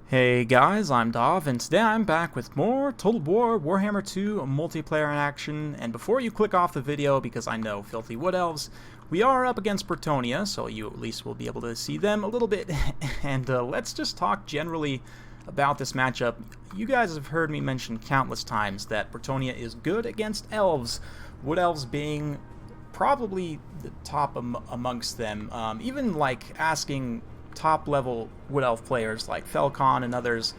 Hey guys, I'm Dov, and today I'm back with more Total War Warhammer 2 multiplayer in action. And before you click off the video, because I know filthy wood elves, we are up against Bretonnia, so you at least will be able to see them a little bit. And let's just talk generally about this matchup. You guys have heard me mention countless times that Bretonnia is good against elves, wood elves being probably the top amongst them. Even like asking top-level Wood Elf players like Falcon and others,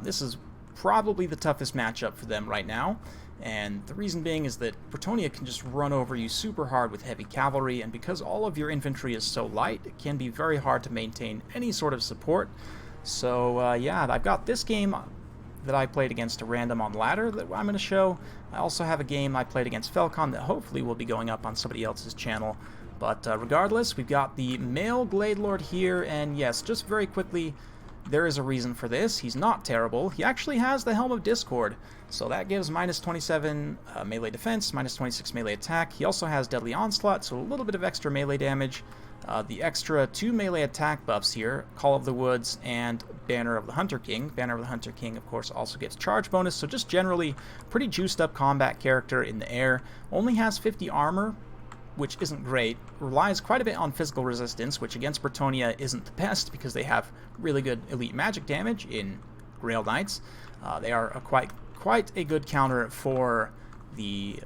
this is probably the toughest matchup for them right now. And the reason being is that Bretonnia can just run over you super hard with heavy cavalry, and because all of your infantry is so light, it can be very hard to maintain any sort of support. So yeah, I've got this game that I played against a random on ladder that I'm going to show. I also have a game I played against Falcon that hopefully will be going up on somebody else's channel. But regardless, we've got the male Glade Lord here, and yes, just very quickly, there is a reason for this. He's not terrible. He actually has the Helm of Discord, so that gives minus 27 melee defense, minus 26 melee attack. He also has Deadly Onslaught, so a little bit of extra melee damage. The extra 2 melee attack buffs here, Call of the Woods and Banner of the Hunter King. Banner of the Hunter King, of course, also gets charge bonus, so just generally pretty juiced up combat character in the air. Only has 50 armor, which isn't great, relies quite a bit on physical resistance, which against Bretonnia isn't the best because they have really good elite magic damage in Grail Knights. They are quite a good counter for the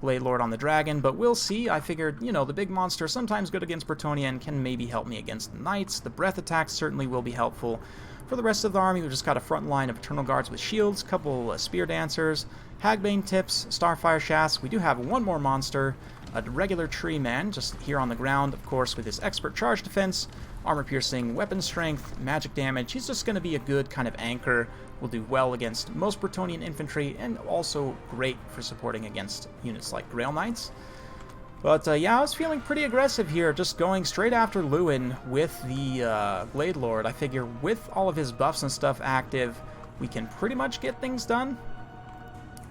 Glade Lord on the Dragon, but we'll see. I figured, you know, the big monster is sometimes good against Bretonnia and can maybe help me against the Knights. The breath attacks certainly will be helpful. For the rest of the army, we've just got a front line of Eternal Guards with shields, couple Spear Dancers, Hagbane Tips, Starfire Shafts. We do have one more monster, a regular Tree Man, just here on the ground, of course, with his Expert Charge Defense, Armor Piercing, Weapon Strength, Magic Damage. He's just going to be a good kind of anchor. Will do well against most Bretonnian infantry, and also great for supporting against units like Grail Knights. But yeah, I was feeling pretty aggressive here, just going straight after Lewin with the Glade Lord. I figure with all of his buffs and stuff active, we can pretty much get things done.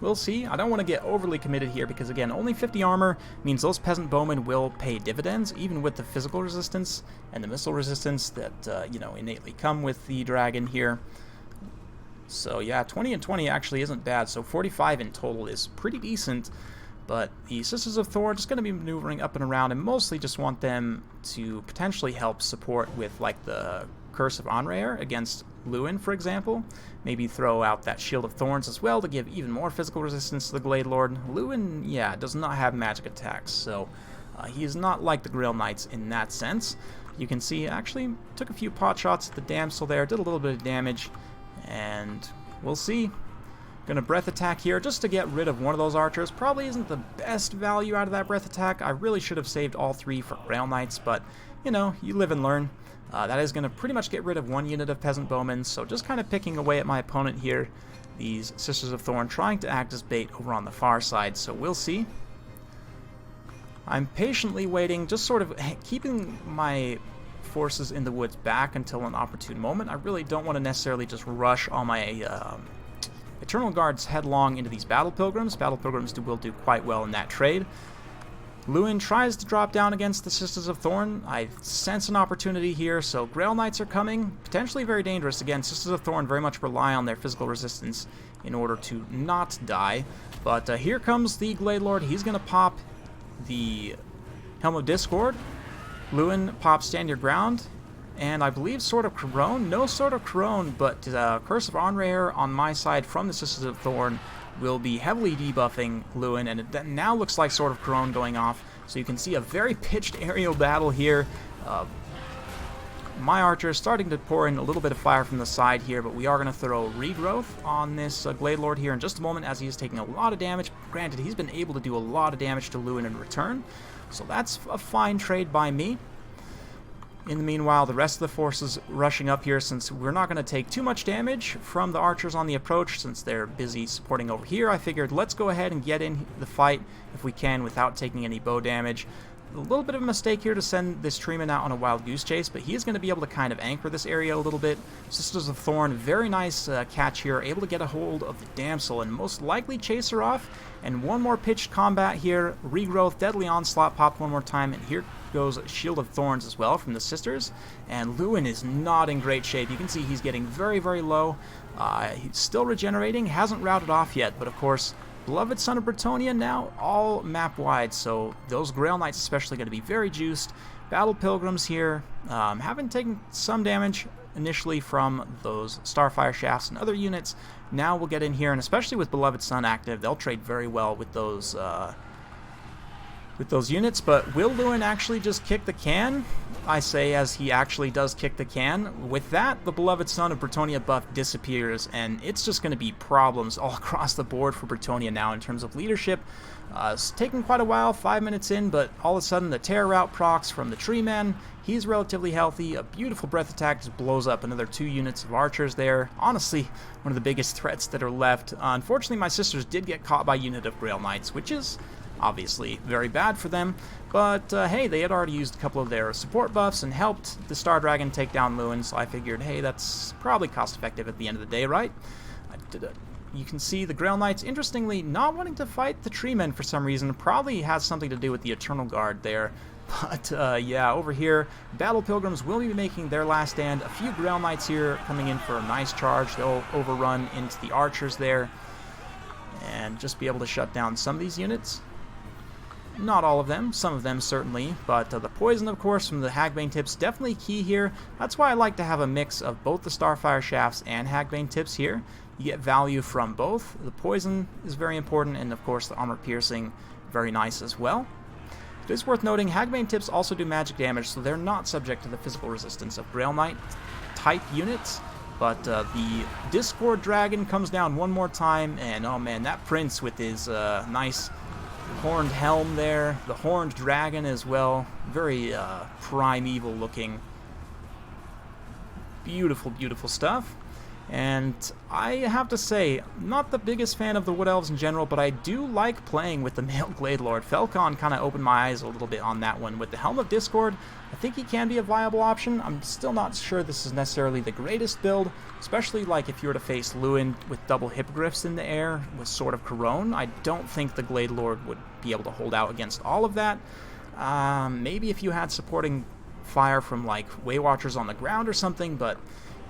We'll see. I don't want to get overly committed here because, again, only 50 armor means those peasant bowmen will pay dividends, even with the physical resistance and the missile resistance that, you know, innately come with the dragon here. So yeah, 20 and 20 actually isn't bad, so 45 in total is pretty decent. But the Sisters of Thorn just going to be maneuvering up and around, and mostly just want them to potentially help support with, like, the Curse of Onraer against Lewin, for example. Maybe throw out that Shield of Thorns as well to give even more physical resistance to the Glade Lord. Lewin, yeah, does not have magic attacks, so he is not like the Grail Knights in that sense. You can see, actually, took a few pot shots at the Damsel there, did a little bit of damage, and we'll see. Gonna breath attack here just to get rid of one of those archers. Probably isn't the best value out of that breath attack. I really should have saved all 3 for Grail Knights, but, you know, you live and learn. That is going to pretty much get rid of 1 unit of Peasant Bowmen, so just kind of picking away at my opponent here. These Sisters of Thorn trying to act as bait over on the far side, so we'll see. I'm patiently waiting, just sort of keeping my forces in the woods back until an opportune moment. I really don't want to necessarily just rush all my Eternal Guards headlong into these Battle Pilgrims. Battle Pilgrims will do quite well in that trade. Lewin tries to drop down against the Sisters of Thorn. I sense an opportunity here, so Grail Knights are coming. Potentially very dangerous. Again, Sisters of Thorn very much rely on their physical resistance in order to not die. But here comes the Glade Lord. He's going to pop the Helm of Discord. Lewin pops Stand Your Ground. And I believe Sword of Corone. No Sword of Corone, but Curse of Onraer on my side from the Sisters of Thorn will be heavily debuffing Lewin, and it now looks like Sword of Corone going off. So you can see a very pitched aerial battle here. My archer is starting to pour in a little bit of fire from the side here, but we are going to throw Regrowth on this Glade Lord here in just a moment as he is taking a lot of damage. Granted, he's been able to do a lot of damage to Lewin in return, so that's a fine trade by me. In the meanwhile, the rest of the forces rushing up here, since we're not going to take too much damage from the archers on the approach since they're busy supporting over here. I figured let's go ahead and get in the fight if we can without taking any bow damage. A little bit of a mistake here to send this Treeman out on a wild goose chase, but he is going to be able to kind of anchor this area a little bit. Sisters of Thorn, very nice catch here, able to get a hold of the Damsel and most likely chase her off. And one more pitched combat here. Regrowth, Deadly Onslaught popped one more time, and here goes Shield of Thorns as well from the sisters, and Lewin is not in great shape. You can see he's getting very, very low. He's still regenerating, hasn't routed off yet, but of course, Beloved Son of Bretonnia now all map wide, so those Grail Knights especially going to be very juiced. Battle Pilgrims here, having taken some damage initially from those Starfire Shafts and other units. Now we'll get in here, and especially with Beloved Son active, they'll trade very well with those units. But will Lewin actually just kick the can? I say as he actually does kick the can. With that, the Beloved Son of Bretonnia buff disappears, and it's just going to be problems all across the board for Bretonnia now in terms of leadership. It's taken quite a while, 5 minutes in, but all of a sudden the Terror Route procs from the Tree Man. He's relatively healthy. A beautiful breath attack just blows up another 2 units of archers there. Honestly, one of the biggest threats that are left. Unfortunately, my sisters did get caught by a unit of Grail Knights, which is obviously very bad for them, but hey, they had already used a couple of their support buffs and helped the Star Dragon take down Lewin, so I figured, hey, that's probably cost effective at the end of the day, right? You can see the Grail Knights, interestingly, not wanting to fight the Tree Men for some reason. Probably has something to do with the Eternal Guard there. But yeah, over here, Battle Pilgrims will be making their last stand. A few Grail Knights here coming in for a nice charge. They'll overrun into the archers there and just be able to shut down some of these units. Not all of them, some of them certainly, but the poison, of course, from the Hagbane tips, definitely key here. That's why I like to have a mix of both the Starfire Shafts and Hagbane tips here. You get value from both. The poison is very important, and of course the armor piercing, very nice as well. It is worth noting, Hagbane tips also do magic damage, so they're not subject to the physical resistance of Grail Knight type units. But the Discord Dragon comes down one more time, and oh man, that Prince with his nice horned helm there, the horned dragon as well, very primeval looking. Beautiful, beautiful stuff. And I have to say, not the biggest fan of the Wood Elves in general, but I do like playing with the male Glade Lord. Felcon kind of opened my eyes a little bit on that one. With the Helm of Discord, I think he can be a viable option. I'm still not sure this is necessarily the greatest build, especially like if you were to face Lewin with double Hippogriffs in the air with Sword of Corone. I don't think the Glade Lord would be able to hold out against all of that. Maybe if you had supporting fire from like Waywatchers on the ground or something, but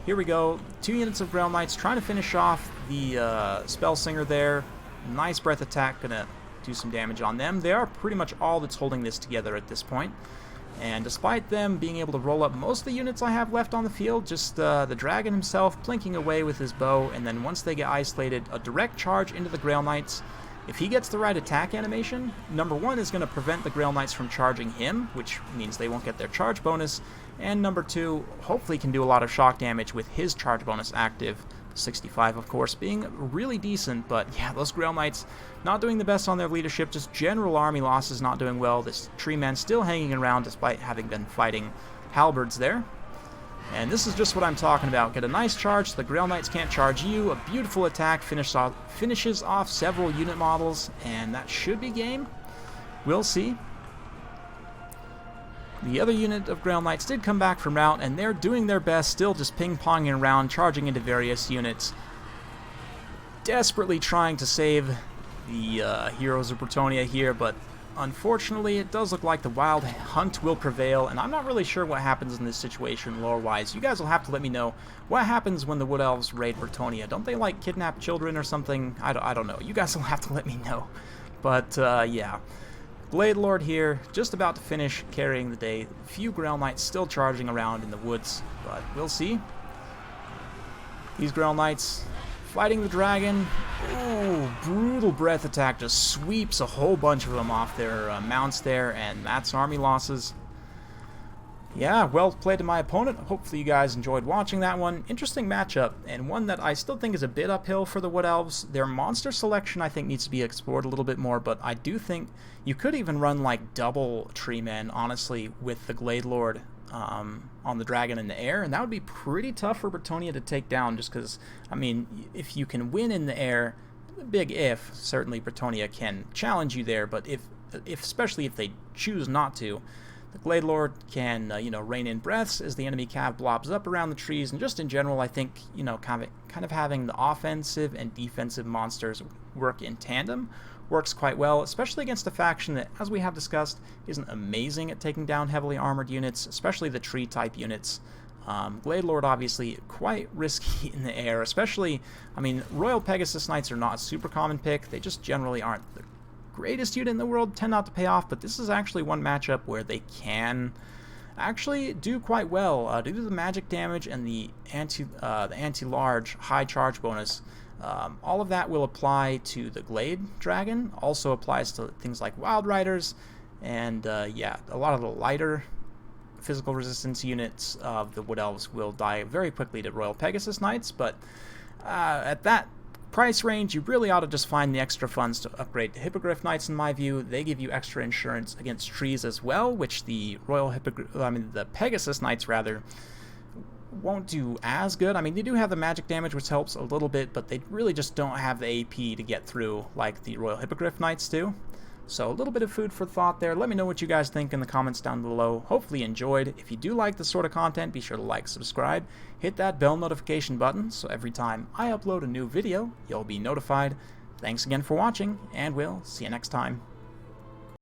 here we go, 2 units of Grail Knights trying to finish off the Spell Singer there. Nice breath attack, gonna do some damage on them. They are pretty much all that's holding this together at this point. And despite them being able to roll up most of the units I have left on the field, just the dragon himself plinking away with his bow, and then once they get isolated, a direct charge into the Grail Knights. If he gets the right attack animation, number 1 is going to prevent the Grail Knights from charging him, which means they won't get their charge bonus, and number 2, hopefully can do a lot of shock damage with his charge bonus active, 65 of course, being really decent. But yeah, those Grail Knights not doing the best on their leadership, just general army losses not doing well. This Tree Man still hanging around despite having been fighting halberds there. And this is just what I'm talking about. Get a nice charge so the Grail Knights can't charge you. A beautiful attack finishes off several unit models, and that should be game. We'll see. The other unit of Grail Knights did come back from rout, and they're doing their best, still just ping-ponging around, charging into various units. Desperately trying to save the heroes of Bretonnia here, but unfortunately, it does look like the Wild Hunt will prevail, and I'm not really sure what happens in this situation lore-wise. You guys will have to let me know what happens when the Wood Elves raid Bretonnia. Don't they, like, kidnap children or something? I don't know. You guys will have to let me know. But, yeah. Glade Lord here, just about to finish carrying the day. A few Grail Knights still charging around in the woods, but we'll see. These Grail Knights fighting the dragon. Ooh, brutal breath attack just sweeps a whole bunch of them off their mounts there, and that's army losses. Yeah, well played to my opponent. Hopefully you guys enjoyed watching that one. Interesting matchup, and one that I still think is a bit uphill for the Wood Elves. Their monster selection, I think, needs to be explored a little bit more, but I do think you could even run, like, double Tree Men, honestly, with the Glade Lord on the dragon in the air, and that would be pretty tough for Bretonnia to take down, just because, I mean, if you can win in the air, big if, certainly Bretonnia can challenge you there, but if especially if they choose not to, the Glade Lord can, you know, rein in breaths as the enemy cav blobs up around the trees, and just in general, I think, you know, kind of having the offensive and defensive monsters work in tandem works quite well, especially against a faction that, as we have discussed, isn't amazing at taking down heavily armored units, especially the tree-type units. Glade Lord obviously quite risky in the air, especially, I mean, Royal Pegasus Knights are not a super common pick. They just generally aren't the greatest unit in the world, tend not to pay off, but this is actually one matchup where they can actually do quite well due to the magic damage and the anti-large high charge bonus. All of that will apply to the Glade Dragon, also applies to things like Wild Riders, and yeah, a lot of the lighter physical resistance units of the Wood Elves will die very quickly to Royal Pegasus Knights, but at that price range, you really ought to just find the extra funds to upgrade to Hippogriff Knights, in my view. They give you extra insurance against trees as well, which the the Pegasus Knights, rather, won't do as good. I mean, they do have the magic damage, which helps a little bit, but they really just don't have the AP to get through like the Royal Hippogriff Knights do. So a little bit of food for thought there. Let me know what you guys think in the comments down below. Hopefully you enjoyed. If you do like this sort of content, be sure to like, subscribe, hit that bell notification button so every time I upload a new video, you'll be notified. Thanks again for watching, and we'll see you next time.